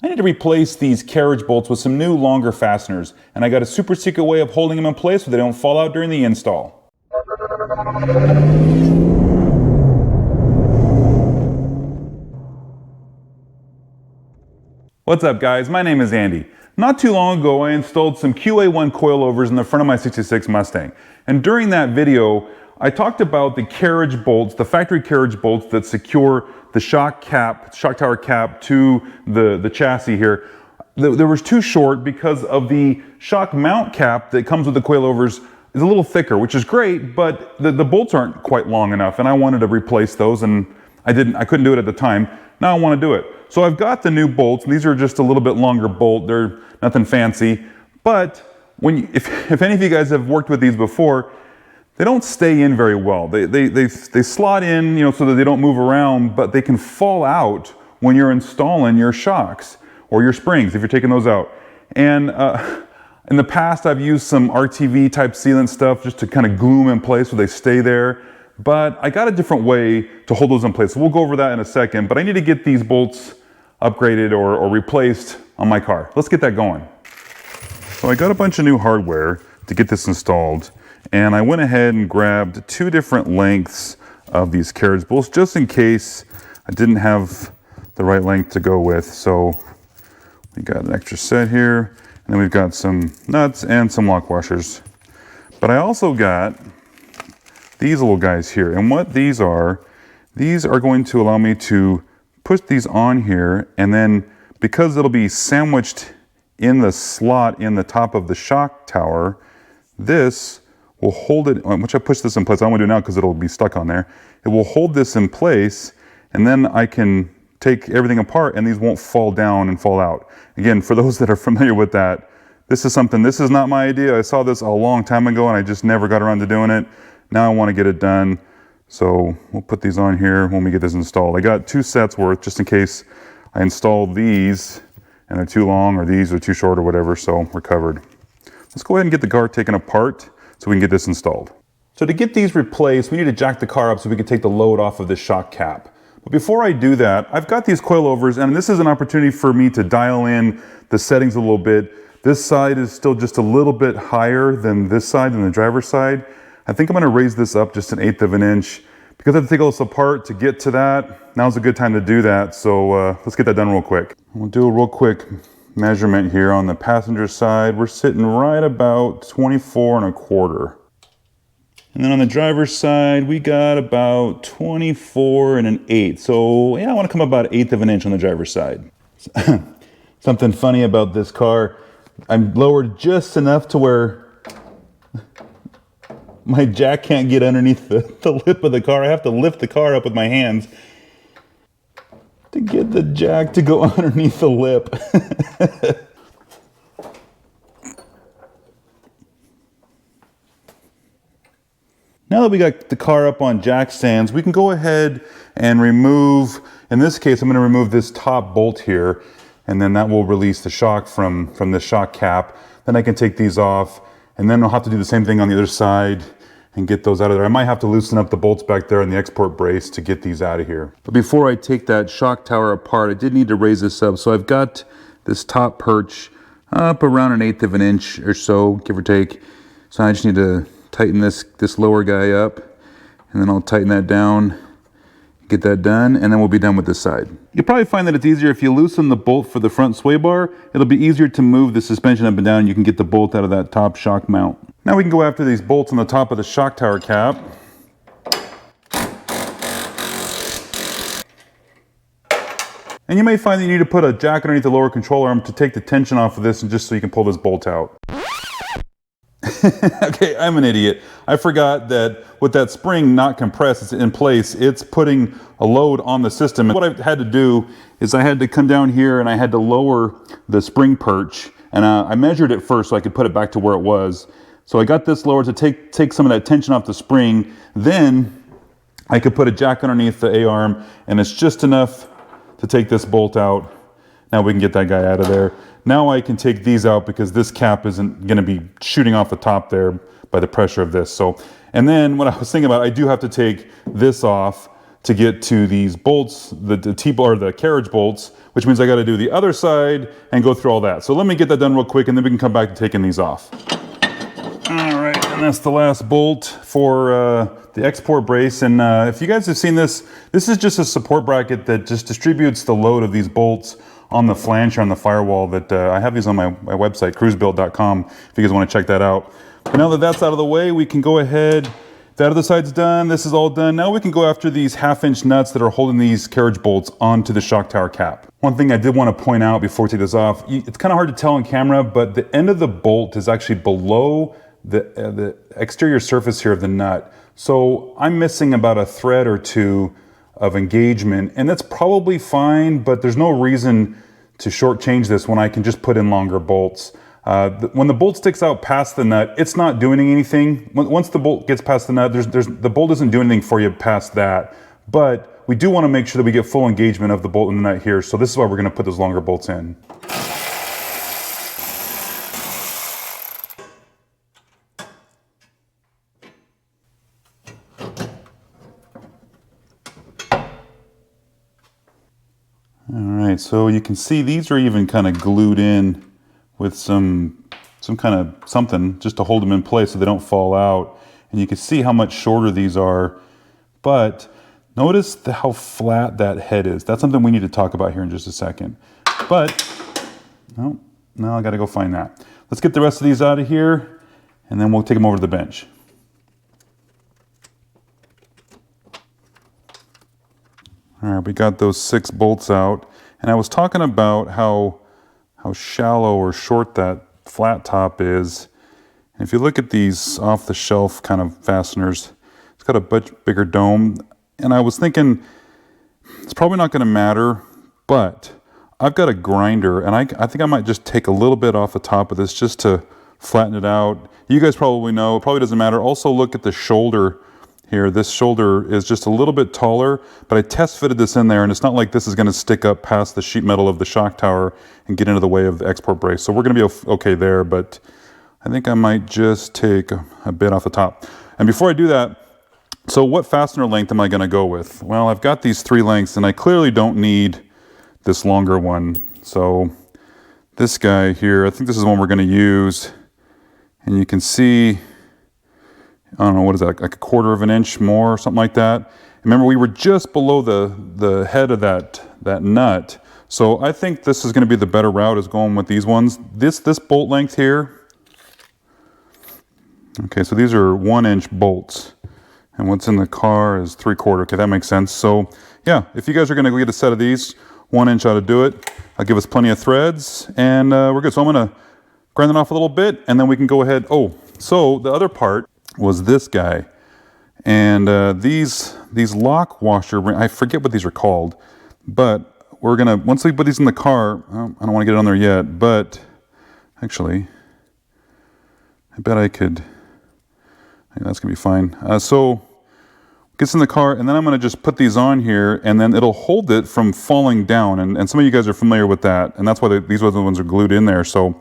I need to replace these carriage bolts with some new longer fasteners, and I got a super secret way of holding them in place so they don't fall out during the install. What's up guys, my name is Andy. Not too long ago I installed some QA1 coilovers in the front of my 66 Mustang. And during that video, I talked about the carriage bolts, the factory carriage bolts that secure the shock tower cap to the chassis here. There was too short because of the shock mount cap that comes with the coilovers is a little thicker, which is great, but the bolts aren't quite long enough, and I wanted to replace those, and I couldn't do it at the time. Now I want to do it. So I've got the new bolts. These are just a little bit longer bolt. They're nothing fancy, but if any of you guys have worked with these before, they don't stay in very well. They slot in, so that they don't move around, but they can fall out when you're installing your shocks or your springs if you're taking those out. And in the past, I've used some RTV type sealant stuff just to kind of glue them in place so they stay there. But I got a different way to hold those in place. So we'll go over that in a second, but I need to get these bolts upgraded or replaced on my car. Let's get that going. So I got a bunch of new hardware to get this installed, and I went ahead and grabbed 2 different lengths of these carriage bolts just in case I didn't have the right length to go with. So we got an extra set here, and then we've got some nuts and some lock washers. But I also got these little guys here, and what these are going to allow me to put these on here, and then because it'll be sandwiched in the slot in the top of the shock tower, this will hold it, which I push this in place. I don't want to do it now because it'll be stuck on there. It will hold this in place, and then I can take everything apart and these won't fall down and fall out. Again, for those that are familiar with that, this is not my idea. I saw this a long time ago and I just never got around to doing it. Now I want to get it done. So we'll put these on here when we get this installed. I got 2 sets worth just in case I install these and they're too long or these are too short or whatever, so we're covered. Let's go ahead and get the car taken apart so we can get this installed. So to get these replaced, we need to jack the car up so we can take the load off of this shock cap. But before I do that, I've got these coilovers, and this is an opportunity for me to dial in the settings a little bit. This side is still just a little bit higher than this side, than the driver's side. I think I'm going to raise this up just 1/8 of an inch. Because I have to take all this apart to get to that, now's a good time to do that. So let's get that done real quick. We'll do a real quick measurement here on the passenger side. We're sitting right about 24 1/4. And then on the driver's side, we got about 24 1/8. So yeah, I want to come about 1/8 of an inch on the driver's side. Something funny about this car, I'm lowered just enough to where my jack can't get underneath the lip of the car. I have to lift the car up with my hands to get the jack to go underneath the lip. Now that we got the car up on jack stands, we can go ahead and remove, in this case, I'm going to remove this top bolt here, and then that will release the shock from the shock cap. Then I can take these off, and then I'll have to do the same thing on the other side and get those out of there. I might have to loosen up the bolts back there in the export brace to get these out of here. But before I take that shock tower apart, I did need to raise this up. So I've got this top perch up around 1/8 of an inch or so, give or take. So I just need to tighten this lower guy up, and then I'll tighten that down, get that done, and then we'll be done with this side. You'll probably find that it's easier if you loosen the bolt for the front sway bar. It'll be easier to move the suspension up and down. You can get the bolt out of that top shock mount. Now we can go after these bolts on the top of the shock tower cap. And you may find that you need to put a jack underneath the lower control arm to take the tension off of this, and just so you can pull this bolt out. Okay, I'm an idiot. I forgot that with that spring not compressed, it's in place, it's putting a load on the system. And what I had to do is I had to come down here and I had to lower the spring perch, and I measured it first so I could put it back to where it was. So I got this lower to take some of that tension off the spring. Then I could put a jack underneath the A-arm, and it's just enough to take this bolt out. Now we can get that guy out of there. Now I can take these out because this cap isn't going to be shooting off the top there by the pressure of this. So, and then what I was thinking about, I do have to take this off to get to these bolts, the carriage bolts, which means I got to do the other side and go through all that. So let me get that done real quick, and then we can come back to taking these off. All right, and that's the last bolt for the export brace. And if you guys have seen this, this is just a support bracket that just distributes the load of these bolts on the flange on the firewall. That I have these on my website, KruseBuilt.com, if you guys want to check that out. But now that that's out of the way, we can go ahead. That other side's done, this is all done. Now we can go after these 1/2-inch nuts that are holding these carriage bolts onto the shock tower cap. One thing I did want to point out before we take this off, it's kind of hard to tell on camera, but the end of the bolt is actually below the exterior surface here of the nut. So I'm missing about a thread or two of engagement, and that's probably fine, but there's no reason to shortchange this when I can just put in longer bolts. When the bolt sticks out past the nut, it's not doing anything. Once the bolt gets past the nut, the bolt doesn't do anything for you past that. But we do want to make sure that we get full engagement of the bolt and the nut here. So this is why we're going to put those longer bolts in. All right, so you can see these are even kind of glued in with some kind of something just to hold them in place so they don't fall out. And you can see how much shorter these are. But notice how flat that head is. That's something we need to talk about here in just a second. But, no, now I gotta go find that. Let's get the rest of these out of here, and then we'll take them over to the bench. All right, we got those 6 bolts out. And I was talking about how shallow or short that flat top is. And if you look at these off-the-shelf kind of fasteners, it's got a much bigger dome. And I was thinking, it's probably not going to matter, but I've got a grinder, and I think I might just take a little bit off the top of this just to flatten it out. You guys probably know, it probably doesn't matter. Also look at the shoulder here. This shoulder is just a little bit taller, but I test fitted this in there, and it's not like this is going to stick up past the sheet metal of the shock tower and get into the way of the export brace. So we're going to be okay there, but I think I might just take a bit off the top. And before I do that, so what fastener length am I going to go with? Well, I've got these 3 lengths, and I clearly don't need this longer one. So this guy here, I think this is one we're going to use, and you can see, I don't know, what is that, like a 1/4 of an inch more or something like that. Remember, we were just below the head of that nut. So I think this is going to be the better route, is going with these ones. This bolt length here. Okay, so these are 1-inch bolts. And what's in the car is 3/4. Okay, that makes sense. So yeah, if you guys are going to get a set of these, 1 inch ought to do it. I'll give us plenty of threads, and we're good. So I'm going to grind it off a little bit, and then we can go ahead. Oh, so the other part was this guy, and these lock washer, I forget what these are called, but we're gonna, once we put these in the car, I don't want to get it on there yet, but actually I bet I could, that's gonna be fine. So gets in the car, and then I'm gonna just put these on here, and then it'll hold it from falling down, and some of you guys are familiar with that, and that's why these other ones are glued in there. So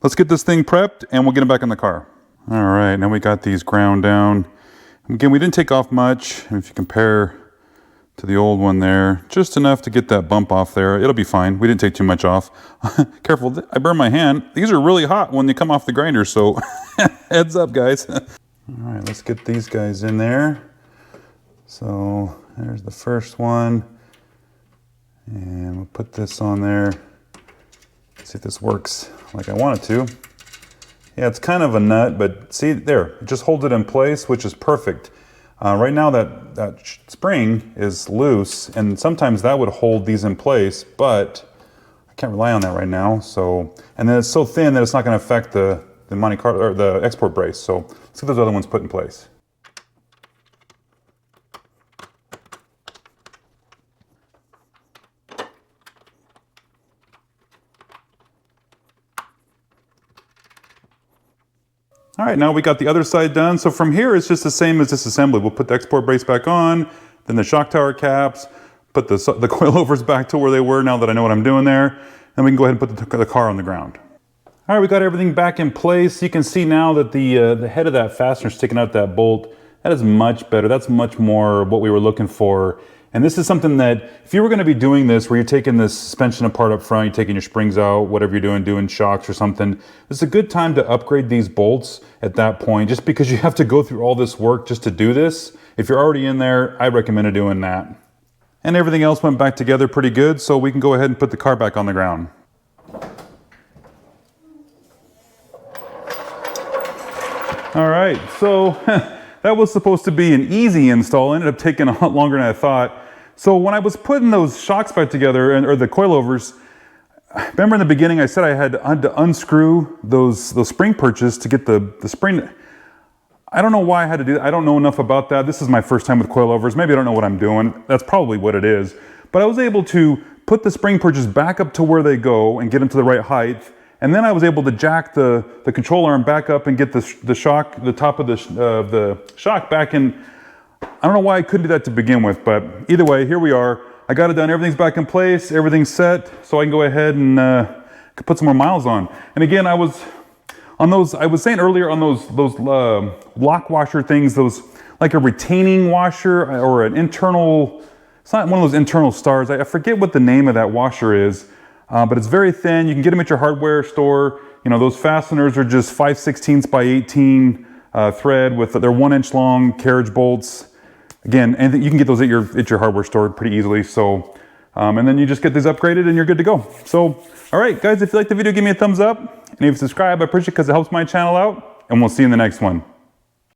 let's get this thing prepped, and we'll get them back in the car. All right, now we got these ground down. Again, we didn't take off much. If you compare to the old one there, just enough to get that bump off there. It'll be fine. We didn't take too much off. Careful, I burned my hand. These are really hot when they come off the grinder, so heads up, guys. All right, let's get these guys in there. So there's the first one. And we'll put this on there. Let's see if this works like I want it to. Yeah, it's kind of a nut, but see there, it just holds it in place, which is perfect. Right now that spring is loose, and sometimes that would hold these in place, but I can't rely on that right now. So, and then it's so thin that it's not going to affect the Monte Carlo or the export brace. So let's get those other ones put in place. All right, now we got the other side done. So from here, it's just the same as this assembly. We'll put the export brace back on, then the shock tower caps, put the coilovers back to where they were now that I know what I'm doing there. Then we can go ahead and put the car on the ground. All right, we got everything back in place. You can see now that the head of that fastener sticking out that bolt That is much better. That's much more what we were looking for. And this is something that if you were going to be doing this, where you're taking this suspension apart up front, you're taking your springs out, whatever you're doing shocks or something, this is a good time to upgrade these bolts at that point, just because you have to go through all this work just to do this. If you're already in there, I recommend doing that. And everything else went back together pretty good, so we can go ahead and put the car back on the ground. All right, so that was supposed to be an easy install. It ended up taking a lot longer than I thought. So when I was putting those shocks back together, or the coilovers, remember in the beginning I said I had to unscrew those spring perches to get the spring. I don't know why I had to do that. I don't know enough about that. This is my first time with coilovers. Maybe I don't know what I'm doing. That's probably what it is. But I was able to put the spring perches back up to where they go and get them to the right height. And then I was able to jack the control arm back up and get the shock, the top of the shock back in. I don't know why I couldn't do that to begin with, but either way, here we are. I got it done. Everything's back in place. Everything's set. So I can go ahead and put some more miles on. And again, I was saying earlier on those lock washer things, those like a retaining washer or an internal, it's not one of those internal stars. I forget what the name of that washer is. But it's very thin. You can get them at your hardware store. You know, those fasteners are just 5/16 by 18 thread with they're 1 inch long carriage bolts. Again, and you can get those at your hardware store pretty easily. So, and then you just get these upgraded and you're good to go. So, all right, guys, if you like the video, give me a thumbs up. And if you subscribe, I appreciate it because it helps my channel out. And we'll see you in the next one.